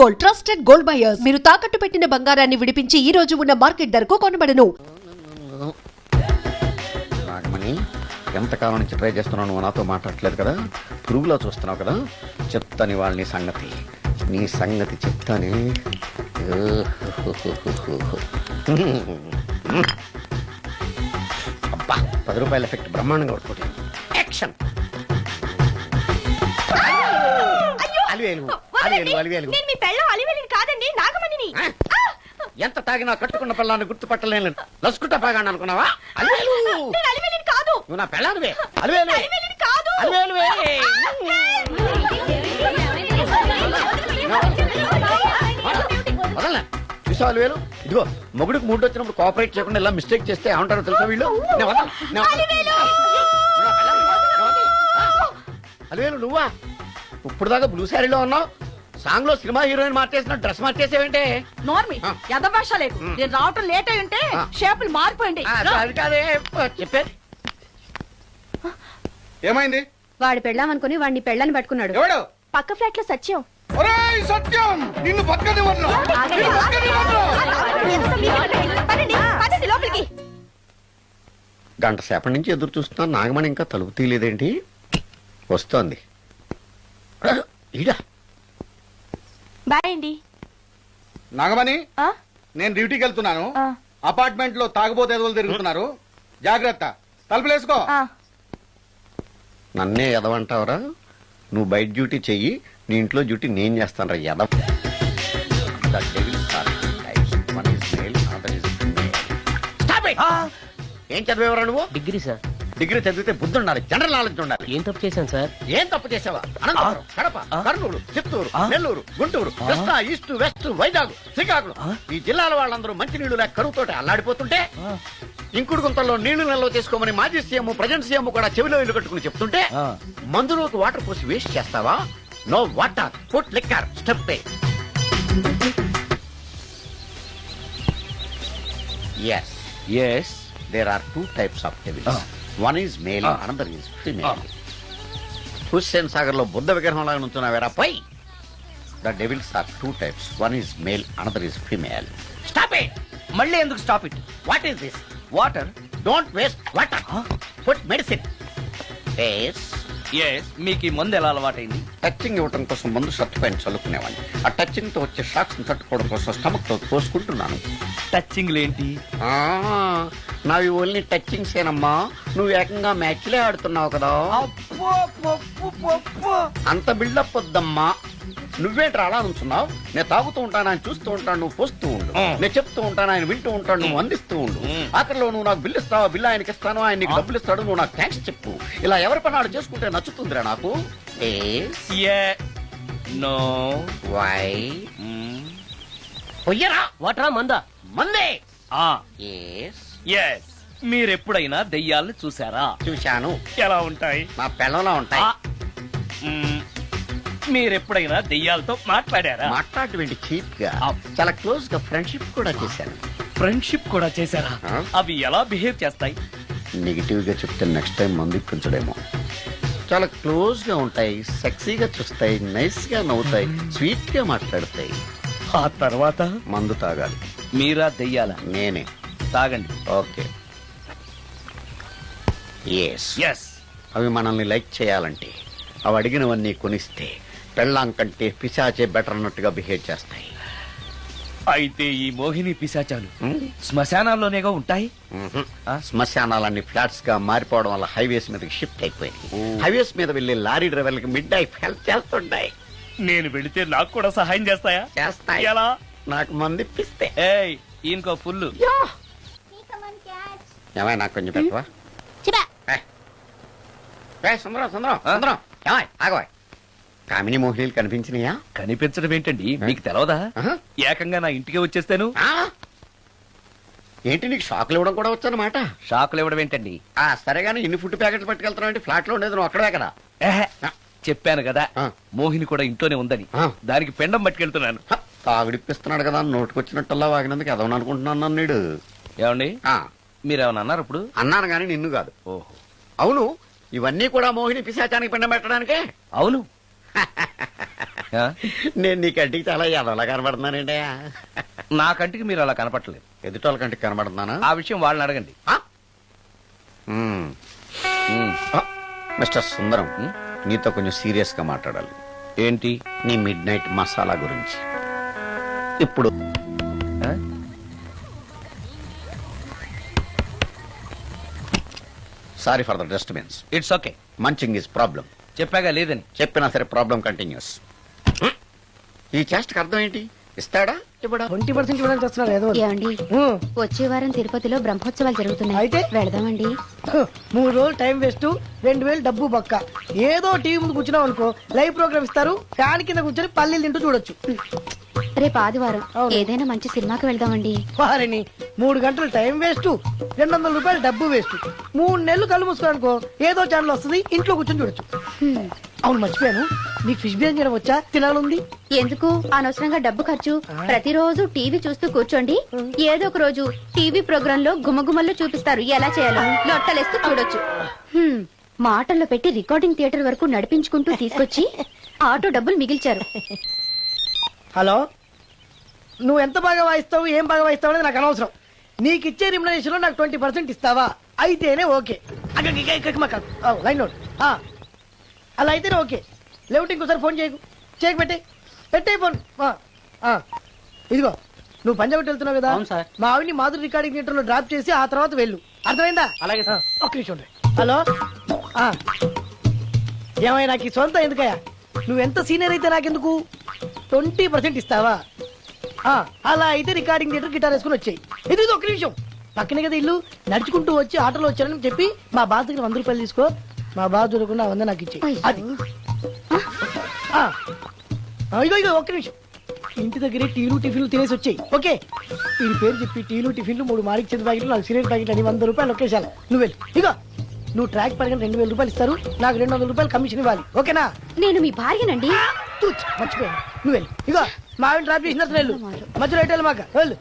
Gold trusted gold buyers మీరు తాకట్టు పెట్టిన బంగారాన్ని విడిపించి ఈ రోజు ఉన్న మార్కెట్ ధరకు కొనబడను. నాగమణి, ఎంతకాలం నుంచి ట్రై చేస్తున్నావు, నువ్వు నాతో మాట్లాడట్లేదు కదా, పురుగులో చూస్తున్నావు కదా, చెప్తాను వాళ్ళ నీ సంగతి చెప్తానే. అబ్బా, 10 రూపాయల ఎఫెక్ట్ బ్రహ్మాండంగా పడుకుంటాను. యాక్షన్. ఎంత తాగినా కట్టుకున్న పిల్లాన్ని గుర్తుపట్టలేను. లసుకుంటా బాగాను అనుకున్నావా? నువ్వు నా పిల్లానివే. వదలనా విషయాలు వేలు. ఇదిగో, మొగుడికి మూడు వచ్చినప్పుడు కోఆపరేట్ చేయకుండా ఇలా మిస్టేక్ చేస్తే ఏమంటారో తెలుసా వీళ్ళు? అలివేలు నువ్వా? ఇప్పుడు దాకా బ్లూ శారీలో ఉన్నావు, సాంగ్ లో సినిమా హీరోయిన్ మార్చేసిన డ్రెస్ మార్చేసేవంటే? నోర్మి యదభాష లేదు. నేను రావటం లేట్ అయి ఉంటే షేపులు మారిపోయింది. అది కాదే చెప్పేది. ఏమైంది? వాడు పెళ్ళామనుకుని వాడిని పెళ్ళని పట్టుకున్నాడు. ఎవడు? పక్క ఫ్లాట్ లో సత్యం. ఒరేయ్ సత్యం, నిన్ను బతకనివ్వను. లోపలికి. గంట సేపటి నుంచి ఎదురు చూస్తున్నా, నాగమణి ఇంకా తలుపు తీయలేదేంటి? వస్తోంది. ఈడా బాయ్ అండి. నాగమణి, నేను డ్యూటీకి వెళ్తున్నాను. అపార్ట్మెంట్ లో తాగుబోతు ఎదవలు తిరుగుతున్నారు, జాగ్రత్త. తలుపులేసుకో. నన్నే ఎదవంటావరా? నువ్వు బయట డ్యూటీ చెయ్యి, నీ ఇంట్లో డ్యూటీ నేను చేస్తాను రా ఎదవ. ఏం చదివేవరా నువ్వు? Degree sir. డిగ్రీ చదివితే బుద్ధి ఉండాలి, జనరల్ నాలెడ్జ్ ఉండాలి. ఏం తప్పు చేశాను సార్? ఏం తప్పు చేసావా? అనంతపురం, కడప, కర్నూలు, చిత్తూరు, నెల్లూరు, గుంటూరు, కృష్ణా, ఈస్ట్, వెస్ట్, వైజాగ్, శ్రీకాకుళం, ఈ జిల్లాల వాళ్ళందరూ మంచినీళ్లు లేక కరువుతోటి అల్లాడిపోతుంటే, ఇంకుడు గుంతల్లో నీళ్లు నిల్వ చేసుకోమని మాజీ సీఎం, ప్రజెంట్ సీఎం కూడా చెవిలో ఇల్లు కట్టుకుని చెప్తుంటే, మందులోకి వాటర్ పోసి వేస్ట్ చేస్తావా? No water, put liquor, step. Yes, there are two types of devils. One is male, another is female. Hussain Sagar లో బుద్ధ విగ్రహం లాగా నుంచున్నావేరా పై? The devils are two types. One is male, another is female. Stop it! మళ్ళీ ఎందుకు stop it? What is this? Water. Don't waste water. Put medicine. Yes. మీకు ఈ మందు ఎలా అలవాటైంది? టచింగ్ ఇవ్వడం కోసం ముందు షర్ట్ పైన చల్లుకునేవాడిని. ఆ టచింగ్ తో వచ్చే షాక్స్ ని తట్టుకోవడం కోసం స్టమక్ తో పోసుకుంటున్నాను. టచింగ్ లేంటి? నావి ఓన్లీ టచింగ్స్ ఏనమ్మా. నువ్వు ఏకంగా మ్యాచ్లే ఆడుతున్నావు కదా. అంత బిల్డప్ వద్దమ్మా. నువ్వేంట్రా అలా నుంచున్నావు? నేను తాగుతూ ఉంటాను, ఆయన చూస్తూ ఉంటాను, నువ్వు పోస్తూ ఉండు. నేను చెప్తూ ఉంటాను, ఆయన వింటూ ఉంటాడు, నువ్వు అందిస్తూ ఉండు. ఆఖరిలో నువ్వు నాకు బిల్లు ఇస్తావా, బిల్లు ఆయనకి ఇస్తాను, ఆయన నీకు డబ్బులు ఇస్తాడు, నువ్వు నాకు థ్యాంక్స్ చెప్పు. ఇలా ఎవరి పని చేసుకుంటే నచ్చుతుందిరా నాకు. వాటరా మందా? మందే. మీరెప్పుడైనా దెయ్యాలను చూసారా? చూశాను. ఎలా ఉంటాయి? నా పిల్లలా ఉంటాయి. మీరెప్పుడైనా దెయ్యాలతో మాట్లాడారా? మాట్లాడేంటి చీప్ గా, చాలా క్లోజ్ గా ఫ్రెండ్షిప్ కూడా చేశాను. ఫ్రెండ్షిప్ కూడా చేశారా? అవి ఎలా బిహేవ్ చేస్తాయి? నెగిటివ్ గా చెప్తే నెక్స్ట్ టైం మందు ఇప్పించడేమో. చాలా క్లోజ్ గా ఉంటాయి, సెక్సీగా చూస్తాయి, నైస్ గా నవ్వుతాయి, స్వీట్ గా మాట్లాడతాయి. ఆ తర్వాత మందు తాగాలి. మీరా దెయ్యాల? నేనే. తాగండి. ఓకే. అవి మనల్ని లైక్ చేయాలంటే, అవి అడిగినవన్నీ కొనిస్తే, పెళ్ళాం కంటే పిశాచే బెటర్ అన్నట్టుగా బిహేవ్ చేస్తాయి. అయితే ఈ మోహిని పిశాచాలు శ్మశానాల్లోనేగా ఉంటాయి? శ్మశానాలన్నీ ఫ్లాట్స్ గా మారిపోవడం వల్ల హైవేస్ మీదకి షిఫ్ట్ అయిపోయింది. హైవేస్ మీద వెళ్లి లారీ డ్రైవర్లకి మిడ్ నైట్ హెల్ప్ చేస్తుంటాయి. నేను వెళితే నాకు కూడా సహాయం చేస్తాయా? చేస్తాయి. ఎలా? నాకు మంది ఇప్పిస్తే. ఇంకో ఫుల్. ఏమైనా నాకు కొంచెం పెట్టవా? సుందరం ఆగవా. కామిని మోహినీలు కనిపించినాయా? కనిపించడం ఏంటండి, మీకు తెలవదా? ఏకంగా నా ఇంటికి వచ్చేస్తాను. ఏంటి, నీకు షాకులు ఇవ్వడం కూడా వచ్చానమాట? షాకులు ఇవ్వడం ఏంటండి? సరేగాని ఇన్ని ఫుడ్ ప్యాకెట్లు పట్టుకెళ్తున్నావు అంటే? ఫ్లాట్ లో ఉండేది నువ్వు అక్కడే కదా. చెప్పాను కదా, మోహిని కూడా ఇంట్లోనే ఉందని. దానికి పెండం పట్టుకెళ్తున్నాను. తాగుడిప్పిస్తున్నాడు కదా, నోటుకొచ్చినట్టల్లా వాగినందుకు ఎదవని అనుకుంటున్నాను నీడు. ఏమండి, మీరేమన్నా అన్నారు ఇప్పుడు? అన్నాను గాని నిన్ను కాదు. ఓహో, అవును. ఇవన్నీ కూడా మోహిని పిశాచానికి పిండం పెట్టడానికే? అవును. ఆ? నేను నీ కంటికి చాలా ఎదవలా కనబడుతున్నానండి. నా కంటికి మీరు అలా కనపట్లేదు. ఎదుటోళ్ళ కంటికి కనబడుతున్నానా? ఆ విషయం వాళ్ళని అడగండి. మ్మ్. ఉమ్. మిస్టర్ సుందరం, నీతో కొంచెం సీరియస్ గా మాట్లాడాలి. ఏంటి? నీ మిడ్ నైట్ మసాలా గురించి. ఇప్పుడు ఆ? Sorry for the disturbance. It's okay. Munching is problem. చెప్పాగా లేదని. చెప్పినా సరే ప్రాబ్లం కంటిన్యూస్. ఈ చేష్టకి అర్థం ఏంటి? ఇస్తాడా ఇవ్వడా? 20% ఇవ్వడానికి వస్తున్నారు ఏదో ఏమండి వచ్చే వారం తిరుపతిలో బ్రహ్మోత్సవాలు జరుగుతున్నాయి. అయితే? వెళదామండి. 3 రోజులు టైం వేస్ట్, 2000 డబ్బు బొక్క. ఏదో టీవీ ముందు కూర్చున్నాం అనుకో, లైవ్ ప్రోగ్రామ్ ఇస్తారు, ఫ్యాన్ కింద కూర్చొని పల్లీలు తింటూ చూడొచ్చు. రేపు ఆదివారం అవును. ఏదైనా మంచి సినిమాకి వెళ్దామండి. వారిని 3 గంటలు టైం వేస్ట్, 200 రూపాయలు డబ్బు వేస్ట్. 3 నెలలు కళ్ళు మూసుకోనుకో, ఏదో ఛానల్ వస్తుంది, ఇంట్లో కూర్చొని చూడొచ్చు. అవును, మర్చిపోయాను, నీకు ఫిష్ బిర్యానీ చేయడం వచ్చా? తినాలుంది. ఎందుకు అనవసరంగా డబ్బు ఖర్చు? ప్రతిరోజు టీవీ చూస్తూ కూర్చోండి, ఏదో ఒక రోజు టీవీ ప్రోగ్రామ్ లో గుమ్మగుమ్మల్లో చూపిస్తారు ఎలా చేయాలో. లొట్టలేస్తూ చూడొచ్చు. మాటల్లో పెట్టి రికార్డింగ్ థియేటర్ వరకు నడిపించుకుంటూ తీసుకొచ్చి ఆటో డబ్బులు మిగిల్చారు. హలో, నువ్వు ఎంత బాగా వాయిస్తావు, ఏం బాగా వాయిస్తావు అనేది నాకు అనవసరం. నీకు ఇచ్చే రిమ్యునరేషన్ లో నాకు 20% ఇస్తావా? అయితేనే ఓకే. Line note. అలా అయితేనే ఓకే. లేవుటి ఇంకోసారి ఫోన్ చేయకు పెట్టే ఫోన్. ఇదిగో, నువ్వు పంజాబ్ వెళ్తున్నావు కదా, మా ఆవిడ్ని మాధురి రికార్డింగ్ థియేటర్ లో డ్రాప్ చేసి ఆ తర్వాత వెళ్ళు. అర్థమైందా? అలాగే. ఒక్క నిమిషం ఉండు. హలో, ఏమైనా నాకు ఈ సొంత ఎందుకయ్యా? నువ్వెంత సీనియర్ అయితే నాకెందుకు? 20% ఇస్తావా? అలా అయితే రికార్డింగ్ థియేటర్ గిటార్ వేసుకుని వచ్చాయి. ఇది ఒక్క నిమిషం, పక్కనే కదా ఇల్లు, నడుచుకుంటూ వచ్చి ఆటోలో వచ్చానని చెప్పి మా బాధ దగ్గర 100 రూపాయలు తీసుకో. మా బాధ చూడకుండా 100 నాకు ఇచ్చేయి. అది ఇగో ఒక్క నిమిషం, ఇంటి దగ్గరే టీలు టిఫిన్లు తినేసి వచ్చాయి. ఓకే, వీడి పేరు చెప్పి టీలు టిఫిన్లు 3 మారికి చెంది ప్యాకెట్లు, 4 సిగరెట్ ప్యాకెట్లు అని 100 రూపాయలు ఒకేసారి. నువ్వు వెళ్ళి ఇగో, నువ్వు ట్రాక్ పడగానే 2000 రూపాయలు ఇస్తారు, నాకు 200 రూపాయలు కమిషన్ ఇవ్వాలి. ఓకేనా? నేను మీ భార్యనండి. మర్చిపోయాను, నువ్వు వెళ్ళి ఇగో, మా ఆవిడ డ్రాప్ చేసిన వెళ్ళు, మధ్యలో ఎట్టాలి మాకు వెళ్ళు.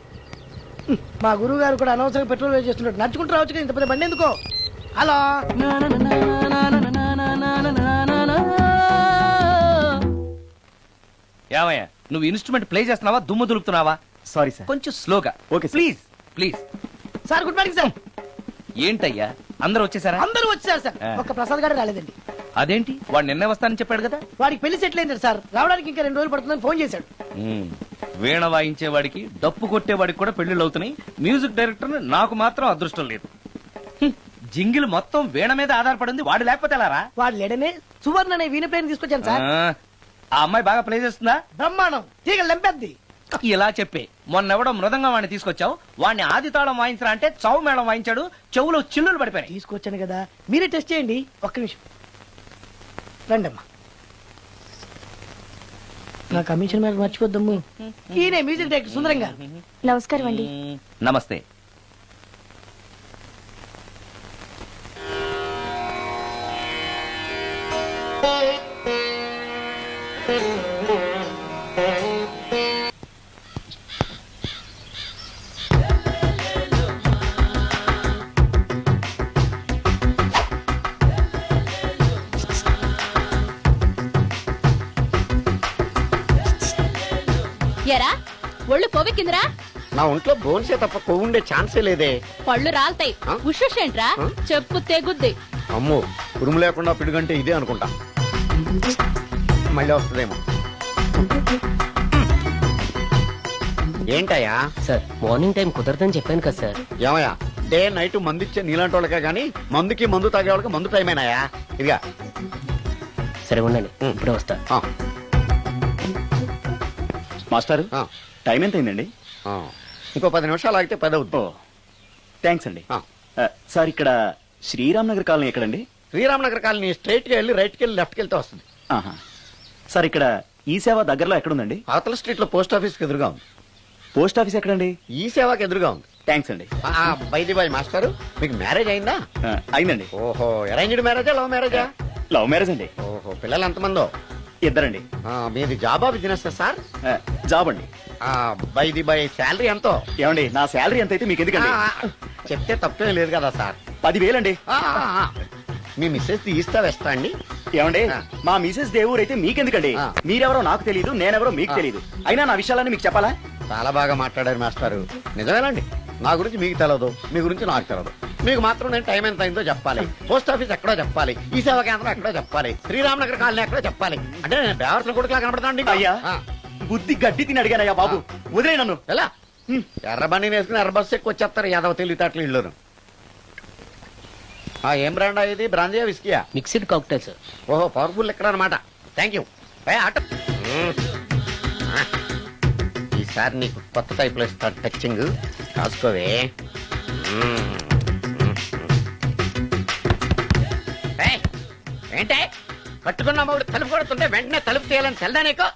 మా గురువు గారు కూడా అనవసరంగా పెట్రోల్ వేస్ట్ చేస్తున్నాడు, నడుచుకుంటూ రావచ్చు కదా, ఇంత పెద్ద బండి ఎందుకో. హలో, ఏమయ్యా, నువ్వు ఇన్స్ట్రుమెంట్ ప్లే చేస్తున్నావా, దుమ్ము దులుపుతున్నావా? Sorry sir. కొంచెం స్లోగా. Okay please please. Sir good morning sir. ఏంటయ్యా, అందరూ వచ్చేసారా? అందరూ వచ్చారు సార్, ఒక్క ప్రసాద్ గారు రాలేదండి. అదేంటి, వాడు నిన్నే వస్తానని చెప్పాడు కదా. వాడికి పెళ్లి సెటిల్ అయింది సార్, రావడానికి ఇంకా 2 రోజులు పడుతుందని ఫోన్ చేశాడు. వీణ వాయించేవాడికి, డప్పు కొట్టేవాడికి కూడా పెళ్లిళ్ళు అవుతున్నాయి. మ్యూజిక్ డైరెక్టర్ నాకు మాత్రం అదృష్టం లేదు. జింగిల్ మొత్తం వీణ మీద ఆధారపడింది, వాడు లేకపోతే ఎలారా? వాడు లేడనే సువర్ణ అనే వీణ ప్లేని తీసుకొచ్చాను సార్. ఆ అమ్మాయి బాగా ప్లే చేస్తుందా? బ్రహ్మాండం, తీగ లెంపెద్ది. ఇలా చెప్పే మొన్నెవడో మృదంగం వాడిని తీసుకొచ్చావు, వాడిని ఆది తాళం వాయించరా అంటే చౌ మేళం వాయించాడు, చెవులో చిల్లులు పడిపోయాయి. తీసుకొచ్చాను కదా, మీరే టెస్ట్ చేయండి. ఒక్క నిమిషం రండమ్మా, నా కమిషన్ మీద మర్చిపోద్దమ్ము. ఈయనే మ్యూజిక్ డైరెక్టర్ సుందరం గారు. నమస్కారం అండి. నమస్తే. ఎరా ఒళ్ళు కొవ్వెక్కిందిరా? నా ఒంట్లో బోన్సే తప్ప కొవ్వు ఉండే ఛాన్సే లేదే. పళ్ళు రాల్తాయి. ఉషేంట్రా, చెప్పు తెగుద్ది. అమ్మో, ఉరుము లేకుండా పిడుగంటే ఇదే అనుకుంటా. మళ్ళీ వస్తుందేమో. ఏంటయ్యా? సార్, మార్నింగ్ టైం కుదరదని చెప్పాను కదా సార్. ఏమయ్యా, డే నైట్ మందు ఇచ్చే నీలాంటి వాళ్ళకే గానీ మందుకి మందు తాగే వాళ్ళకి మందు టైం అయినాయా? ఇదిగా సరే ఉండండి, ఇప్పుడే వస్తా. మాస్టర్, టైం ఎంత అయిందండి? ఇంకో 10 నిమిషాలు ఆగితే 10 అవుతుంది. థ్యాంక్స్ అండి. సార్, ఇక్కడ శ్రీరామ్ నగర్ కాలనీ ఎక్కడండి? శ్రీరామ్ నగర్ కాలనీ స్ట్రైట్ గా వెళ్ళి రైట్ కి వెళ్ళి లెఫ్ట్ కి వెళ్తే వస్తుంది. సార్, ఇక్కడ ఈ సేవ దగ్గరలో ఎక్కడుందండి? అవతల స్ట్రీట్ లో పోస్ట్ ఆఫీస్ కి ఎదురుగా ఉంది. పోస్ట్ ఆఫీస్ ఎక్కడండి? ఈ సేవకి ఎదురుగా ఉంది. థ్యాంక్స్ అండి. బైది బాయ్ మాస్టర్, మీకు మ్యారేజ్ అయిందా? అయిందండి. ఓహో, అరేంజ్డ్ మ్యారేజా లవ్ మ్యారేజా? లవ్ మ్యారేజ్ అండి. ఓహో, పిల్లలు ఎంతమందో? 2 అండి. మీది జాబా బిజినెస్ సార్? జాబ్ అండి. బైది బాయ్ శాలరీ ఎంతో? ఏమండి, నా శాలరీ ఎంత అయితే మీకు ఎందుకండి? చెప్తే తప్పేం లేదు కదా సార్. 10,000 అండి. మీ మిస్సెస్ ఈస్తా వెస్తా అండి? ఏమండి ఆ. మా మిసెస్ దేవుడు అయితే మీకెందుకండి ఆ. మీరెవరో నాకు తెలియదు నేనెవరో మీకు ఆ. తెలియదు అయినా నా విషయాలని మీకు చెప్పాలా చాలా బాగా మాట్లాడారు మాస్టారు. నిజమేనండి, నా గురించి మీకు తెలియదు, మీ గురించి నాకు తెలియదు. మీకు మాత్రం నేను టైం ఎంత అయిందో చెప్పాలి, పోస్ట్ ఆఫీస్ ఎక్కడో చెప్పాలి, ఈ సేవా కేంద్రం ఎక్కడో చెప్పాలి, శ్రీరామనగర్ కాలనీ ఎక్కడో చెప్పాలి. అంటే నేను బేవర్సల కొడుకులా కనపడతాను. అయ్యా బుద్ధి గడ్డి తిని అడిగానయ్యా బాబు వదిలే నన్ను ఎలా ఎర్ర బండి వేసుకుని ఎర్ర బస్సు ఎక్కువ వచ్చేస్తారు యాదవ తెలివితేటలు ఇళ్ళును. ఏం బ్రాండా ఇది? బ్రాంజియా విస్కియా? Mixed cocktail sir. ఓహో, పవర్ఫుల్ ఎక్కడ అనమాట. Thank you. ఆటో ఈసారి నీకు కొత్త టైప్ లో ఇస్తాడు టచ్చింగ్, రాసుకోవే. ఏంటే కట్టుకున్న మూడు తలుపు కొడుతుంటే వెంటనే తలుపు తీయాలని తెల్దా నీకు?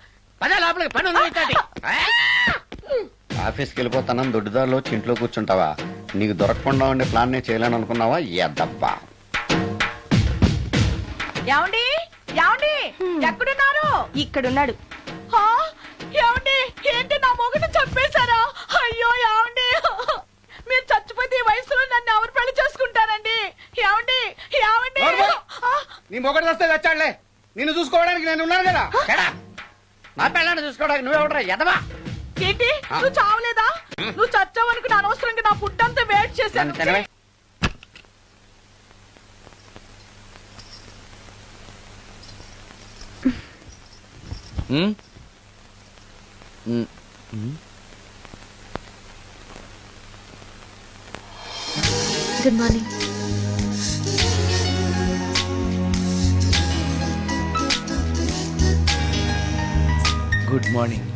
పదే లోపలికి పని ఉంది. ఆఫీస్కి వెళ్ళిపోతానని దొడ్డుదారిలో ఇంట్లో కూర్చుంటావా? నీకు దొరకకుండా ఉండే ప్లాన్ నేను చేయలేను అనుకున్నావా? ఎద్దబ్బా. ఏమండి ఏమండి ఎక్కడున్నారు? ఇక్కడున్నాడు. ఏమండి ఏంటి నా మొగుడు చంపేశారా? అయ్యో ఏమండి, మీరు చచ్చిపోతే ఈ వయసులో నన్ను ఎవరు పెళ్లి చేసుకుంటారండి? ఏమండి ఏమండి నీ మొగడు వస్తే వచ్చాడులే, నిన్ను చూసుకోవడానికి నేను ఉన్నాను కదా. నా పిల్లని చూసుకోవడానికి నువ్వెవడరా ఎదవా? ఏంటి నువ్వు చావలేదా? నువ్వు చచ్చావనుకుని అనవసరంగా నా ఫుడ్ అంతా వేట్ చేశాను. Good morning. Good morning.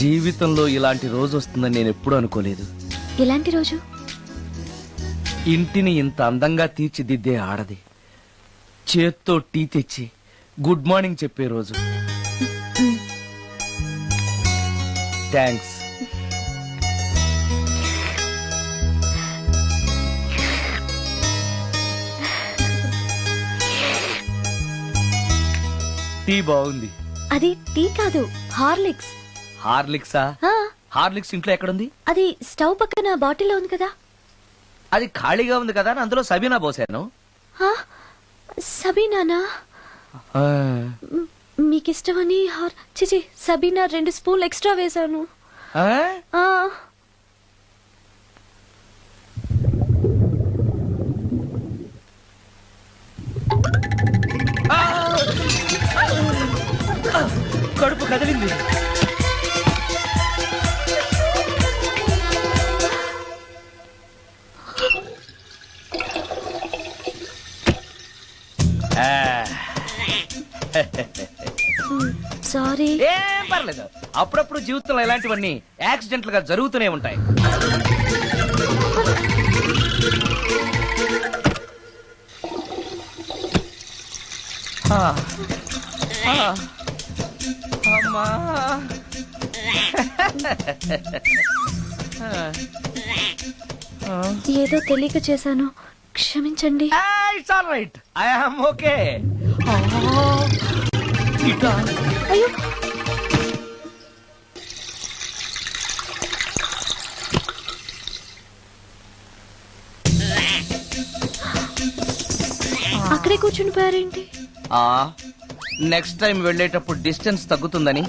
జీవితంలో ఇలాంటి రోజు వస్తుందని నేను ఎప్పుడూ అనుకోలేదు. ఎలాంటి రోజు? ఇంటిని ఇంత అందంగా తీర్చిదిద్దే ఆడది చేత్తో టీ తెచ్చి గుడ్ మార్నింగ్ చెప్పే రోజు. థ్యాంక్స్. టీ బాగుంది. అది టీ కాదు, హార్లిక్స్. హార్లిక్సా? హార్లిక్స్ ఇంట్లో ఎక్కడుంది? అది స్టవ్ పక్కన బాటిల్లో ఉంది కదా. అది ఖాళీగా ఉంది కదా అని అందులో సబీనా పోసాను. సబీనానా? మీకిష్టమని చిచి సబీనా 2 స్పూన్లు ఎక్స్ట్రా వేశాను. కడుపు కదిలింది. సారీ. ఏం పర్లేదు, అప్పుడప్పుడు జీవితంలో ఇలాంటివన్నీ యాక్సిడెంట్లు గా జరుగుతూనే ఉంటాయి. అమ్మా ఏదో తెలియక చేశాను, క్షమించండి. It's all right, I am okay. అయ్యో అక్కడే కూర్చుని పోయారేంటి? నెక్స్ట్ టైం వెళ్ళేటప్పుడు డిస్టెన్స్ తగ్గుతుందని.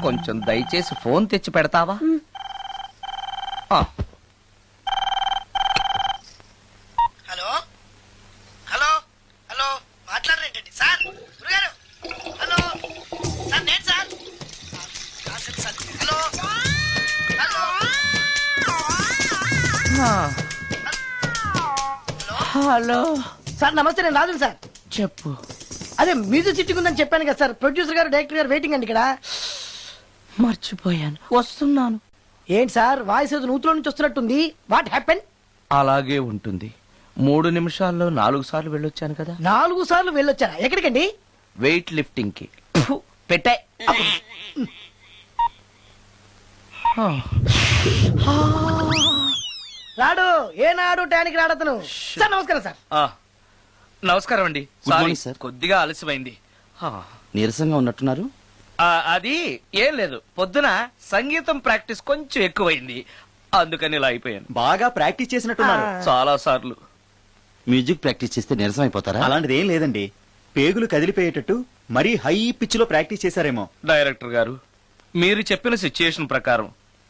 కొంచెం దయచేసి ఫోన్ తెచ్చి పెడతావా? హలో హలో హలో, మాట్లాడరేంటండి సార్? గురుగారు హలో సార్, నేను sir. Hello hello hello sir, నమస్తే. నేను రాజు సార్. చెప్పు. అదే మ్యూజిక్ సిట్టింగ్ ఉందని చెప్పాను కదా సార్. ప్రొడ్యూసర్ గారు, డైరెక్టర్ గారు వెయిటింగ్ అండి ఇక్కడ. మర్చిపోయాను, వస్తున్నాను. ఏంటి సార్, వాయిస్ ఏదో నూతులో నుంచి వస్తున్నట్టుంది. What happen? అలాగే ఉంటుంది. 3 నిమిషాల్లో 4 సార్లు వెళ్ళొచ్చాను కదా. 4 సార్లు వెళ్ళొచ్చారా? ఎక్కడికండి? వెయిట్ లిఫ్టింగ్ కి. పెట్టే. రాడు ఏనాడు టానికి రాడతను. సార్ నమస్కారం సార్. నమస్కారం అండి. Good morning, sorry, sir. కొద్దిగా ఆలస్యమైంది. నీరసంగా ఉన్నట్టున్నారు. అది ఏం లేదు, పొద్దున సంగీతం ప్రాక్టీస్ కొంచెం ఎక్కువైంది, అందుకని ఇలా అయిపోయాను. బాగా ప్రాక్టీస్ చేసినట్టున్నారు. చాలా సార్లు. మ్యూజిక్ ప్రాక్టీస్ చేస్తే నీరసం అయిపోతారా? అలాంటిది ఏం లేదండి, పేగులు కదిలిపోయేటట్టు మరీ హై పిచ్ లో ప్రాక్టీస్ చేశారేమో. డైరెక్టర్ గారు, మీరు చెప్పిన సిచ్యుయేషన్ ప్రకారం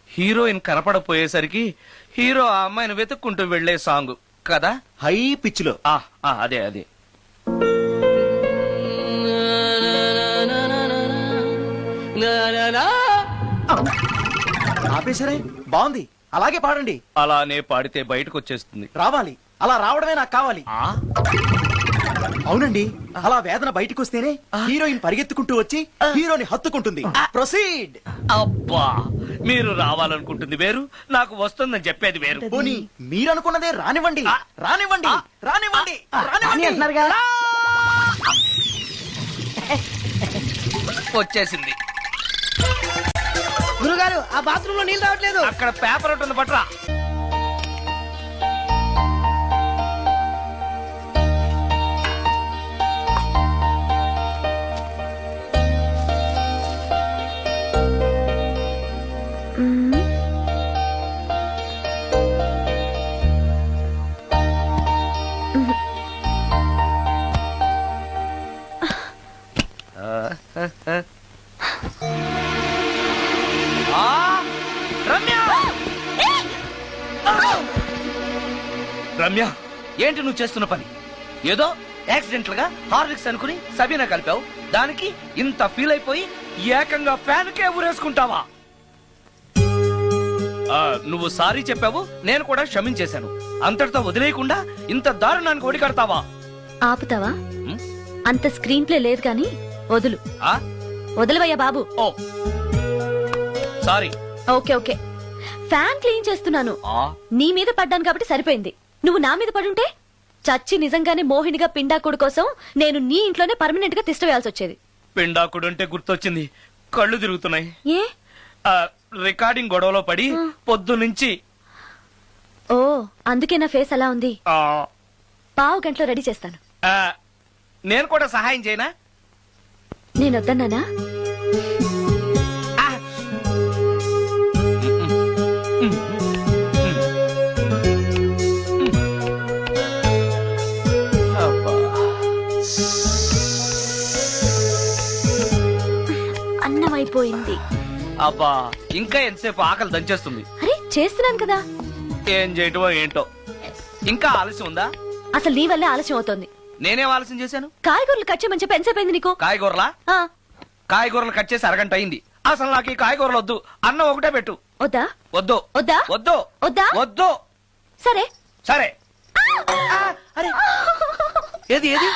హీరోయిన్ కనపడపోయేసరికి హీరో ఆ అమ్మాయిని వెతుక్కుంటూ వెళ్లే సాంగ్ కదా? హై పిచ్ లో. అదే అదే. ఆపేశారే, బాగుంది, అలాగే పాడండి. అలానే పాడితే బయటకు వచ్చేస్తుంది. రావాలి, అలా రావడమే నాకు కావాలి. అవునండి, అలా వేదన బయటకు వస్తేనే హీరోయిన్ పరిగెత్తుకుంటూ వచ్చి హీరోని హత్తుకుంటుంది. ప్రొసీడ్. అబ్బా, మీరు రావాలనుకుంటుంది వేరు, నాకు వస్తుందని చెప్పేది వేరు. పోనీ మీరు అనుకున్నదే రానివ్వండి, రానివ్వండి, రానివ్వండి, అని అంటున్నారుగా. వచ్చేసింది. గురుగారు, ఆ బాత్రూమ్ లో నీళ్ళు రావట్లేదు. అక్కడ పేపర్ ఉంటుంది, పట్రా. రమ్య, ఏంటి నువ్వు చేస్తున్న పని? ఏదో యాక్సిడెంటల్ గా హార్లిక్స్ అనుకుని సబీనా కలిపావు, దానికి ఇంత ఫీల్ అయిపోయి ఏకంగా ఫ్యాన్ కే ఊరేసుకుంటావా? నువ్వు సారీ చెప్పావు, నేను కూడా క్షమించేశాను. అంతటితో వదిలేయకుండా ఇంత దారుణానికి ఒడి కడతావా? ఆపుతావా? అంత స్క్రీన్ ప్లే లేదు కానీ వదులు. వదలవయ్యా బాబు. Oh sorry. Okay okay, fan clean చేస్తున్నాను. నీ మీద పడ్డాను కాబట్టి సరిపోయింది. నువ్వు నా మీద పడుంటే చచ్చి నిజంగానే మోహినిగా పిండాకుడు కోసం నేను నీ ఇంట్లోనే పర్మనెంట్ గా తిష్టవేయాల్సి వచ్చేది. పిండాకుడు అంటే గుర్తొచ్చింది, కళ్ళు తిరుగుతున్నాయి. ఏ? రికార్డింగ్ గొడవలో పడి పొద్దు నుంచి. ఓ, అందుకే నా ఫేస్ అలా ఉంది. పావు గంటలో రెడీ చేస్తాను. నేను కూడా సహాయం చేయనా? నేను వద్దన్నానా? అన్నం అయిపోయింది. అబ్బా, ఇంకా ఎంతసేపు ఆకలి దంచేస్తుంది. అరే చేస్తున్నాను కదా. ఏం చేయటమో ఏంటో, ఇంకా ఆలస్యం ఉందా? అసలు నీ వల్లే ఆలస్యం అవుతోంది. నేనేం ఆలస్యం చేశాను? కాయగూరలు కట్ చేయమని చెప్పి ఎంతసేపు అయింది నీకు? కాయగూరలా? కాయగూరలు కట్ చేసి అరగంట అయింది. అసలు నాకు ఈ కాయగూరలు వద్దు, అన్నం ఒకటే పెట్టు. వద్దా? వద్దు వద్దా? వద్దు వద్దా? వద్దు. సరే సరే. అరే, ఏది ఏది?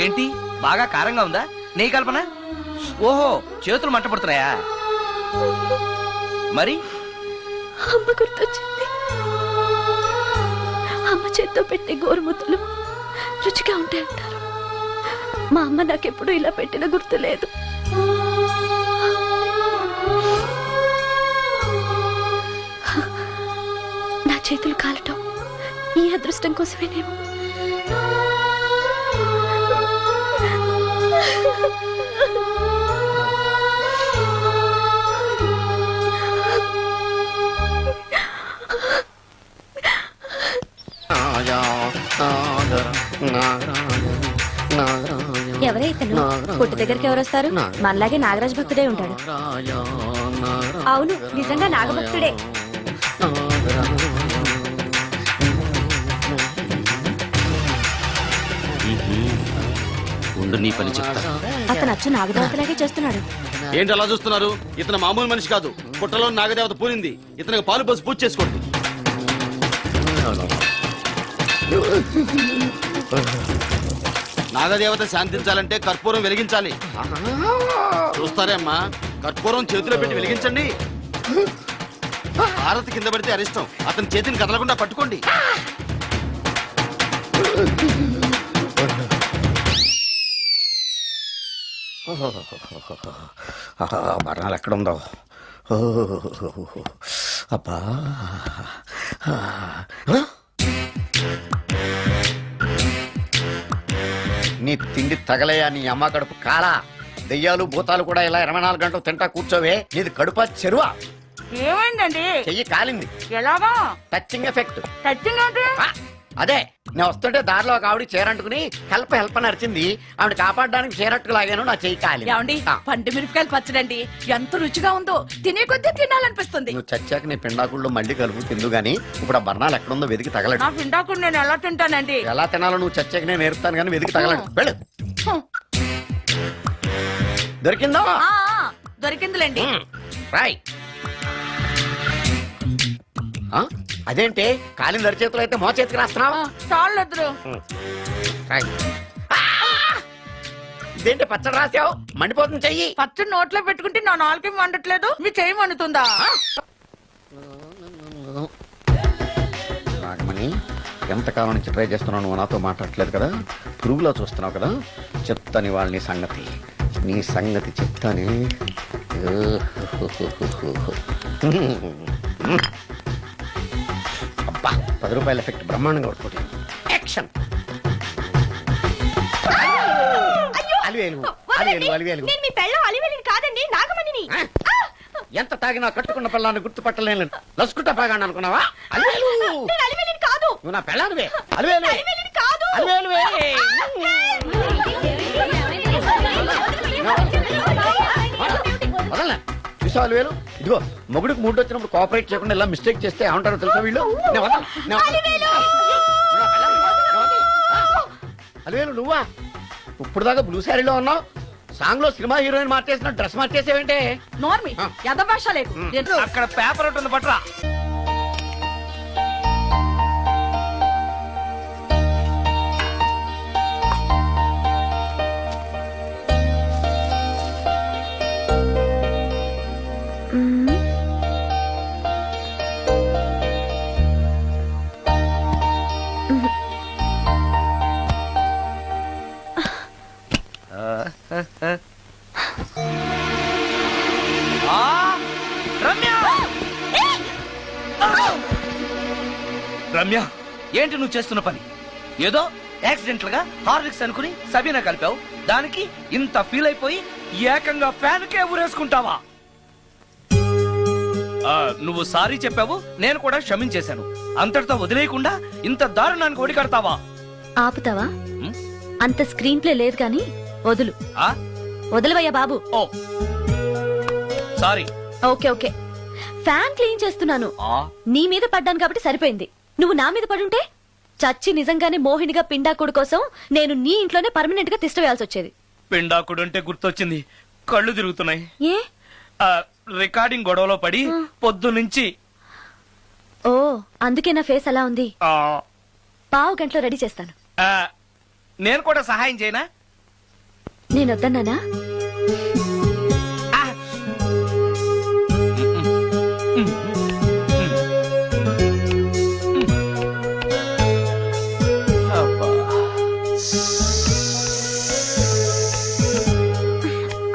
ఏంటి, బాగా కారంగా ఉందా? నీ కల్పన? ఓహో, చేతులు మంట పడుతున్నాయా? మరి అమ్మ గుర్తొచ్చింది. అమ్మ చేత్తో పెట్టే గోరుముద్దలు రుచిగా ఉంటాయంటారు. మా అమ్మ నాకెప్పుడు ఇలా పెట్టిన గుర్తు లేదు. నా చేతులు కాలటం ఈ అదృష్టం కోసమేనేమో. ఎవరే ఇతను? పుట్టు దగ్గరికి ఎవరు వస్తారు? మనలాగే నాగరాజ్ భక్తుడే ఉంటాడు. అవును, నిజంగా నాగభక్తుడే. ఉండు, నీ పని చెప్తా. అతను అచ్చు నాగదేవతలాగే చేస్తున్నాడు. ఏంటి అలా చూస్తున్నారు? ఇతను మామూలు మనిషి కాదు, పుట్టలో నాగదేవత పూరింది. ఇతనికి పాలు పోసి పూజ చేసుకోండి. నాగదేవత శాంతించాలంటే కర్పూరం వెలిగించాలి. చూస్తారే అమ్మా, కర్పూరం చేతిలో పెట్టి వెలిగించండి. భారత్ కింద పడితే అరిష్టం. అతని చేతిని కదలకుండా పట్టుకోండి. మరణాలు ఎక్కడుందో. అబ్బా నీ తిండి తగలయా నీ అమ్మ కడుపు కాలా. దెయ్యాలు భూతాలు కూడా ఇలా 24 గంటలు తింటా కూర్చోవే. నీది కడుపా చెరువా? ఏమైందండి? చెయ్యి కాలింది. ఎలాగా? Touching effect. టచింగ్ అంటే? అదే నేను వస్తుంటే దారిలో ఒక ఆవిడ చీరంటుకుని హెల్ప్ అని అరిచింది. ఆవిడ కాపాడడానికి చీరట్టుకు లాగాను, నా చెయ్యి కాలి. ఏమండి, పండు మిరపకాయలు పచ్చడండి ఎంత రుచిగా ఉందో, తినే కొద్దీ తినాలనిపిస్తుంది. నువ్వు చచ్చాక నీ పిండాకుళ్ళు మళ్ళీ కలుపు తిందు గానీ ఇప్పుడు ఆ బర్ణాలు ఎక్కడుందో వెతికి తగలడు. నా పిండాకుడు నేను ఎలా తింటానండి? ఎలా తినాలో నువ్వు చచ్చాక నేను నేర్పుతాను కానీ వెతికి తగలడు. వెళ్ళు. దొరికిందో? దొరికిందిలేండి. రాయ్. అదేంటి కాలిన అరిచేతులు అయితే మో చేతికి రాస్తున్నావు? చాలెదురు. ఇదేంటి పచ్చడి రాసావు? మండిపోతుంది చెయ్యి. పచ్చడి నోట్లో పెట్టుకుంటే నా నాలుగు వండట్లేదు, మీ చెయ్యి వండుతుందా? నాగమణి, ఎంతకాలం నుంచి ట్రై చేస్తున్నావు, నువ్వు నాతో మాట్లాడట్లేదు కదా, పురుగులో చూస్తున్నావు కదా, చెప్తాను ఇవాళ నీ సంగతి చెప్తానే. అబ్బా 10 రూపాయల ఎఫెక్ట్ బ్రహ్మాండంగా పడుతుంది. యాక్షన్. ఎంత తాగినా కట్టుకున్న పిల్లాన్ని గుర్తుపట్టలేను. లసుకుంటా బాగా అనుకున్నావా? నువ్వు నా పిల్లానివే. వదలనా విషయాలు వేలు. ఇదిగో మొగుడికి మూడు వచ్చినప్పుడు కోఆపరేట్ చేయకుండా ఇలా మిస్టేక్ చేస్తే ఏమంటారో తెలుసా వీళ్ళు? అలివేలు నువ్వా? ఇప్పుడు దాకా బ్లూ శారీలో ఉన్నావు, సాంగ్ లో సినిమా హీరోయిన్ మార్చేసిన డ్రెస్ మార్చేసేవేంటే? నోర్మి యథభాష లేకు. అక్కడ పేపర్ ఉంటుంది పట్రా. రమ్య, ఏంటి నువ్వు చేస్తున్న పని? ఏదో యాక్సిడెంటల్ గా హార్లిక్స్ అనుకుని సబీనా కలిపావు, దానికి ఇంత ఫీల్ అయిపోయి ఏకంగా ఫ్యాన్ కే ఊరేసుకుంటావా? నువ్వు సారీ చెప్పావు, నేను కూడా క్షమించేశాను. అంతటితో వదిలేయకుండా ఇంత దారుణానికి ఒడికడతావా? ఆపుతావా? అంత స్క్రీన్ ప్లే లేదు కానీ వదులు. వదలవయ్యా బాబు. Oh sorry. Okay okay. Fan clean చేస్తున్నాను, నీ మీద పడ్డాను కాబట్టి సరిపోయింది. నువ్వు నా మీద పడుంటే చచ్చి నిజంగానే మోహినిగా పిండాకుడు కోసం నేను నీ ఇంట్లోనే పర్మనెంట్ గా తిష్టవేయాల్సి వచ్చేది. పిండాకుడు అంటే గుర్తొచ్చింది, కళ్ళు తిరుగుతున్నాయి. ఏ? రికార్డింగ్ గొడవలో పడి పొద్దు నుంచి. ఓ అందుకే నా ఫేస్ అలా ఉంది. పావు గంటలో రెడీ చేస్తాను. నేను కూడా సహాయం చేయనా? నేను వద్దన్నానా?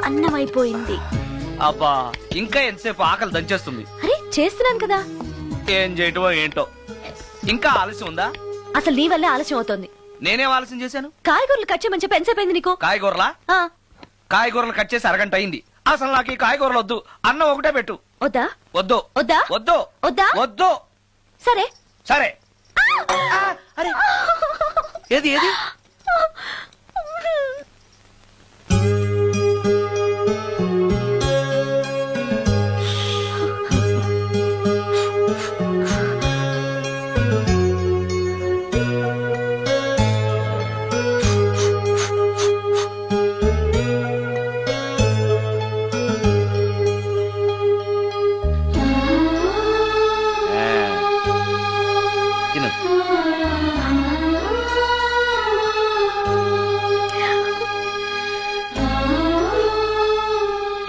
అన్నం అయిపోయింది. అబ్బా ఇంకా ఎంతసేపు? ఆకలి దంచేస్తుంది. అరే చేస్తున్నాను కదా. ఏం చేయటమో ఏంటో. ఇంకా ఆలస్యం ఉందా? అసలు నీ వల్లే ఆలస్యం అవుతోంది. నేనేం ఆలస్యం చేశాను? కాయగూరలు కట్ చేయమని చెప్పి ఎంతసేపు అయింది నీకు? కాయగూరలా? కాయగూరలు కట్ చేసి అరగంట అయింది. అసలు నాకు ఈ కాయగూరలు వద్దు, అన్నం ఒకటే పెట్టు. వద్దా? వద్దు వద్దా? వద్దు వద్దా? వద్దు. సరే సరే. అరే ఏది ఏది?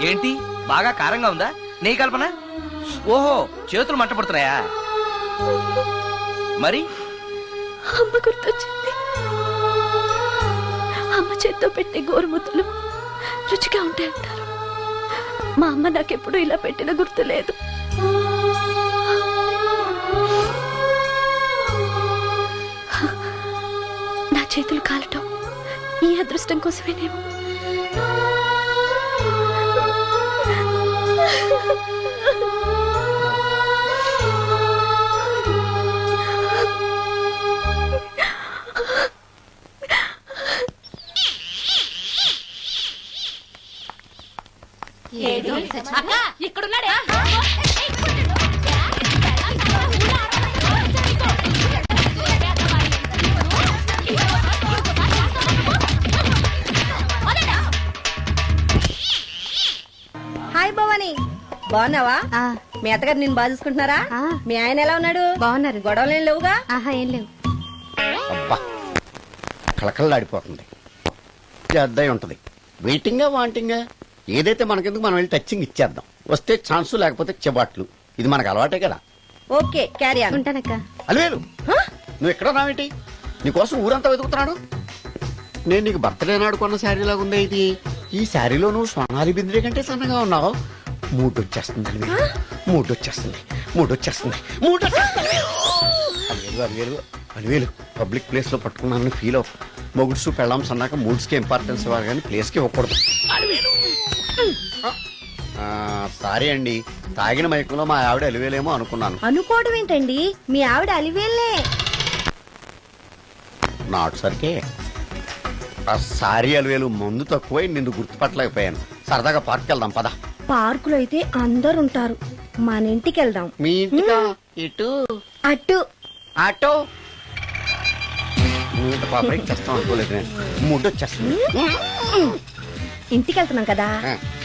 ఏంటి బాగా కారంగా ఉందా? నెయ్యి కల్పన? ఓహో, చేతులు మంట పడుతున్నాయా? మరి అమ్మ గుర్తొచ్చింది. అమ్మ చేత్తో పెట్టే గోరుముద్దలు రుచిగా ఉంటాయంటారు. మా అమ్మ నాకెప్పుడు ఇలా పెట్టిన గుర్తు లేదు. నా చేతులు కాలటం ఈ అదృష్టం కోసమేనేమో. అక్క ఇక్కడున్నాడే. హాయ్ భవాని, బాగున్నావా? మీ అత్తగారు నిన్ను బాగా చూసుకుంటున్నారా? మీ ఆయన ఎలా ఉన్నాడు? బాగున్నారు. గొడవలు ఏం లేవుగా? ఆహా, ఏం లేవు. అబ్బా కళకళలాడిపోతుంది. అద్దయి ఉంటది. వెయిటింగా వాంటింగా ఏదైతే మనకెందుకు, మనం వెళ్ళి టచ్చింగ్ ఇచ్చేద్దాం. వస్తే ఛాన్సు, లేకపోతే చెబాట్లు. ఇది మనకు అలవాటే కదా. Okay, carry on. ఉంటానక్క. అలివేలు, నువ్వు ఎక్కడ రావేంటి? నీకోసం ఊరంతా వెతుకుతున్నాడు. నేను నీకు బర్త్డే నాడు కొన్న శారీ లాగా ఉంది ఇది. ఈ శారీలో నువ్వు సోనాలి బింద్రే కంటే సన్నగా ఉన్నావు. మూడొచ్చేస్తుంది అలివేలు, మూడొచ్చేస్తుంది, మూడొచ్చేస్తుంది, మూడొచ్చేస్తుంది. అలివేలు అలివేలు అలివేలు, పబ్లిక్ ప్లేస్ లో పట్టుకున్నానని ఫీల్ అవ్వ. మొగుడ్సు పెళ్ళాం సన్నాక మూడ్స్ కి ఇంపార్టెన్స్ ఇవ్వాలి కానీ ప్లేస్ కి ఇవ్వకూడదు. సారీ అండి, తాగిన మైకంలో మా ఆవిడ అలివేలేమో అనుకున్నాను. అనుకోవడం ఏంటండి, మీ ఆవిడ అలివేలే. నాట్ సరికే. సారీ అలివేలు, మందు తక్కువై నిన్ను గుర్తుపట్టలేకపోయాను. సరదాగా పార్క్ వెళ్దాం పద. పార్కులో అయితే అందరు ఉంటారు, మన ఇంటికి వెళ్దాం. మీ ఇంటికా? ఇటు అటు ఆటో ఇంత పాపరేట్ చేస్తాం అనుకోలేదు నేను. మూడు వచ్చేస్తుంది. ఇంటికి వెళ్తున్నాం కదా,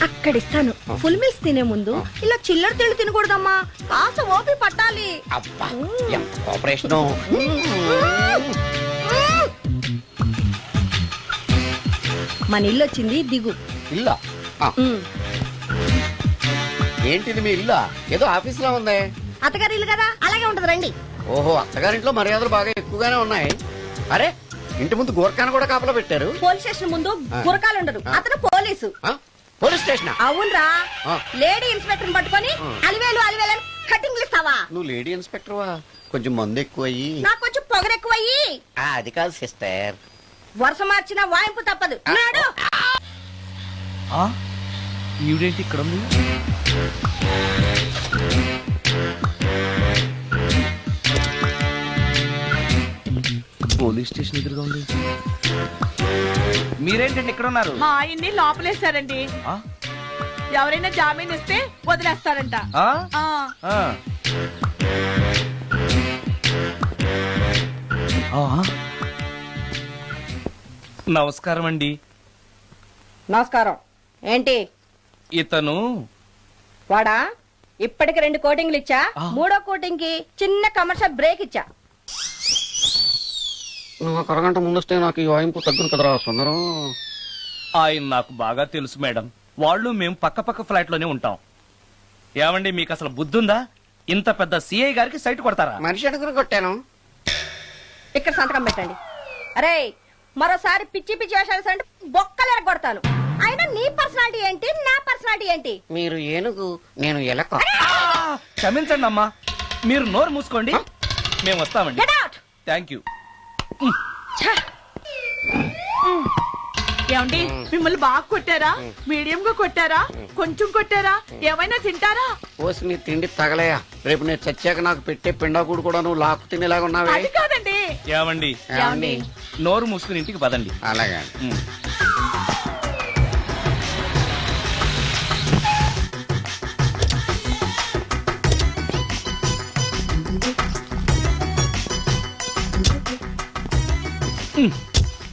అక్కడ ఇస్తాను. ఫుల్ మీల్స్ తినే ముందు ఇలా చిల్లర తిళ్ళు తినకూడదమ్మా, కాస్త ఓపి పట్టాలి. అబ్బా ఎంత కోఆపరేషన్. మన ఇల్లు వచ్చింది, దిగు. ఇల్లా? ఏంటిది మీ ఇల్లా? ఏదో ఆఫీస్ లో ఉంది. అత్తగారి ఇల్లు కదా, అలాగే ఉంటది, రండి. ఓహో, అత్తగారింట్లో మర్యాదలు బాగా ఎక్కువగానే ఉన్నాయి. అరే, ఇంటి ముందు గోర్ఖాను కూడా కాపలా పెట్టారు. పోలీస్ స్టేషన్ ముందు గురకాలు ఉండరు, అతను పోలీసు. Police station? అవునరా, లేడీ ఇన్స్పెక్టర్ పట్టుకొని అలివేలు అలివేలు కటింగ్లు ఇస్తావా? నువ్వు లేడీ ఇన్స్పెక్టర్వా? కొంచెం మందు ఎక్కువయ్యి. నాకు కొంచెం పొగరెక్కువయ్యి. అది కాదు సిస్టర్, వరుస మార్చిన వాయింపు తప్పదు. నాడు ఈవిడేంటి ఇక్కడ ఉంది? పోలీస్ స్టేషన్ ఎదురుగా ఉంది. మీరేంటండి ఇక్కడ ఉన్నారు? మా ఆయన్ని లోపలేశారండి. ఎవరైనా జామీన్ ఇస్తే వదిలేస్తారంట. నమస్కారం అండి. నమస్కారం. ఏంటి ఇతను? వాడా, ఇప్పటికి 2 కోటింగ్లు ఇచ్చా, 3వ కోటింగ్ కి చిన్న కమర్షియల్ బ్రేక్ ఇచ్చా. నువ్వు ఒక అరగంట ముందొస్తే నాకు ఈ వాయింపు తగ్గును కదరా సుందరం. ఆయన నాకు బాగా తెలుసు మేడం. వాళ్ళు మేము పక్క పక్క ఫ్లాట్ లోనే ఉంటాం. ఏమండి, మీకు అసలు బుద్ధుందా? ఇంత పెద్ద సిఐ గారికి సైట్ కొడతారా? మనిషి అడుగురు కొట్టాను. ఇక్కడ సంతకం పెట్టండి. అరే, మరోసారి పిచ్చి పిచ్చి వేషాలు అంటే బొక్కలు ఎరగొడతాను. అయినా నీ పర్సనాలిటీ ఏంటి, నా పర్సనాలిటీ ఏంటి? మీరు ఏనుగు, నేను ఎలక. క్షమించండి అమ్మా, మీరు నోరు మూసుకోండి, మేము వస్తామండి. Thank you. ఏమండి, మిమ్మల్ని బాగా కొట్టారా, మీడియం గా కొట్టారా, కొంచెం కొట్టారా, ఏమైనా తింటారా? పోసి నీ తిండి తగలయా. రేపు నేను చచ్చాక నాకు పెట్టే పిండాకుడు కూడా నువ్వు లాక్కు తినేలాగా ఉన్నావే. అది కాదండి. ఏమండి, నోరు మూసుకుని ఇంటికి పదండి. అలాగే.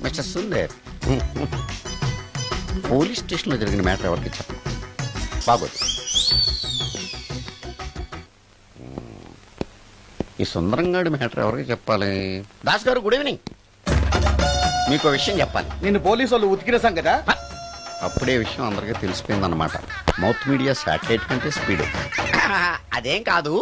మిస్టర్ సుందర్, పోలీస్ స్టేషన్ లో జరిగిన మ్యాటర్ ఎవరికి చెప్పండి. బాగోదు. ఈ సుందరంగాడి మ్యాటర్ ఎవరికి చెప్పాలి? దాస్ గారు, గుడ్ ఈవినింగ్. మీకు విషయం చెప్పాలి. నిన్ను పోలీసు వాళ్ళు ఉతికిన సంగదా? అప్పుడే విషయం అందరికీ తెలిసిపోయింది అనమాట. మౌత్ మీడియా శాటిలైట్ కంటే స్పీడ్. అదేం కాదు,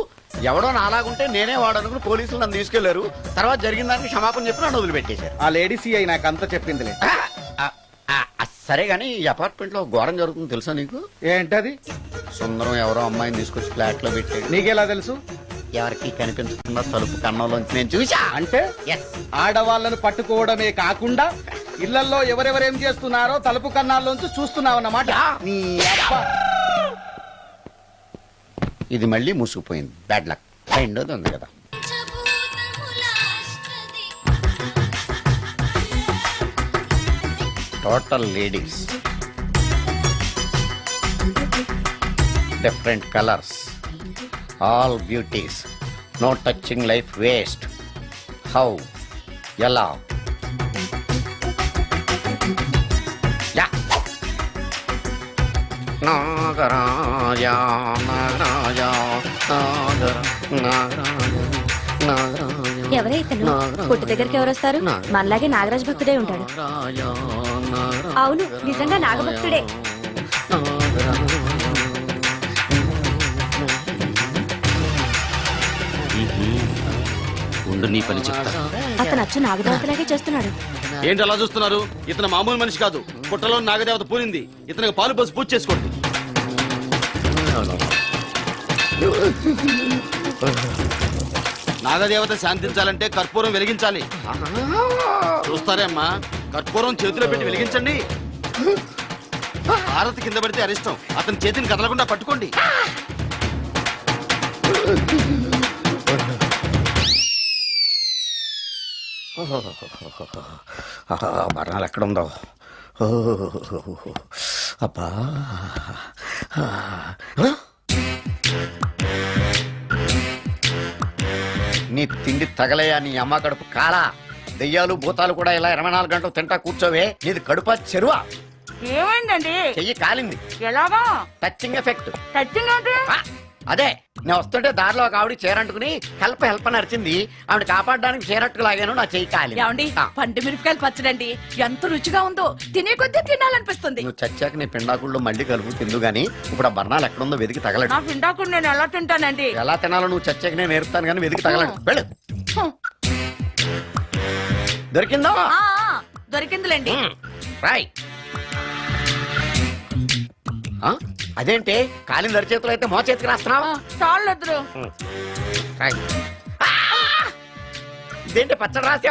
ఎవడో నాలాగుంటే నేనే వాడనుకుని పోలీసులు నన్ను తీసుకెళ్లారు. తర్వాత జరిగిన దానికి క్షమాపణ చెప్పి నన్ను వదిలిపెట్టేశారు. ఆ లేడీ సిఐ నాకు అంతా చెప్పిందిలే. సరే గానీ ఈ అపార్ట్మెంట్ లో ఘోరం జరుగుతుంది తెలుసా నీకు? ఏంటది? సుందరం ఎవరో అమ్మాయిని తీసుకొచ్చి ఫ్లాట్ లో పెట్టాడు. నీకెలా తెలుసు? ఎవరికి కనిపించకుండా తలుపు కన్నంలోంచి నేను చూసా. అంటే Yes. ఆడవాళ్ళను పట్టుకోవడమే కాకుండా ఇళ్లలో ఎవరెవరేం చేస్తున్నారో తలుపు కన్నాల్లోంచి చూస్తున్నావన్నమాట. నీ అబ్బా. ఇది మళ్ళీ మూసుకుపోయింది. Bad luck. రెండోది ఉంది కదా. Total ladies, different colours, all beauties, no touching life waste. How, ఎలా? యా. నాగరాజ నాగరాజ ఎవరే ఇతను? పుట్టు దగ్గరికి ఎవరు వస్తారు? మనలాగే నాగరాజ భక్తుడే ఉంటాడు. అవును, నిజంగా నాగభక్తుడే. ఉండు, నీ పని చెప్తా. అతను అచ్చు నాగదేవతలాగే చేస్తున్నాడు. ఏంటి అలా చూస్తున్నారు? ఇతను మామూలు మనిషి కాదు. పుట్టలో నాగదేవత పూనింది. ఇతనికి పాలు పోసి పూజ చేసుకోండి. నాగదేవత శాంతించాలంటే కర్పూరం వెలిగించాలి. చూస్తారే అమ్మా, కర్పూరం చేతిలో పెట్టి వెలిగించండి. హారతి కింద పడితే అరిష్టం. అతని చేతిని కదలకుండా పట్టుకోండి. మరణాలు ఎక్కడుందో. అబ్బా, నీ తిండి తగలయా నీ అమ్మ కడుపు కాలా. దెయ్యాలు భూతాలు కూడా ఇలా 24 గంటలు తింటా కూర్చోవే. నీది కడుపా చెరువా? ఏమైందండి? చెయ్యి కాలింది. ఎలాగా? Touching effect. టచింగ్ అంటే? అదే, నేను వస్తుంటే దారిలో ఒక ఆవిడ చీరంటుకుని హెల్ప్ అని అరిచింది. ఆవిడ కాపాడడానికి చీరట్టుకు లాగాను, నా చెయ్యి కాలి. ఏమండి, పండు మిరపకాయలు పచ్చడండి ఎంత రుచిగా ఉందో, తినే కొద్దీ తినాలనిపిస్తుంది. నువ్వు చచ్చాక నీ పిండాకుళ్ళు మళ్ళీ కలుపు తిందు గానీ ఇప్పుడు ఆ బర్ణాలు ఎక్కడుందో వెతికి తగలడు. నా పిండాకుడు నేను ఎలా తింటానండి? ఎలా తినాలో నువ్వు చచ్చాక నేను నేర్పుతాను కానీ వెతికి తగలడు. వెళ్ళు. దొరికిందా? దొరికిందిలేండి. రాయ్. అదేంటి కాలిన దరిచేతులు అయితే మో చేతికి రాస్తున్నావు? చాలు. ఇదేంటి పచ్చడి రాసి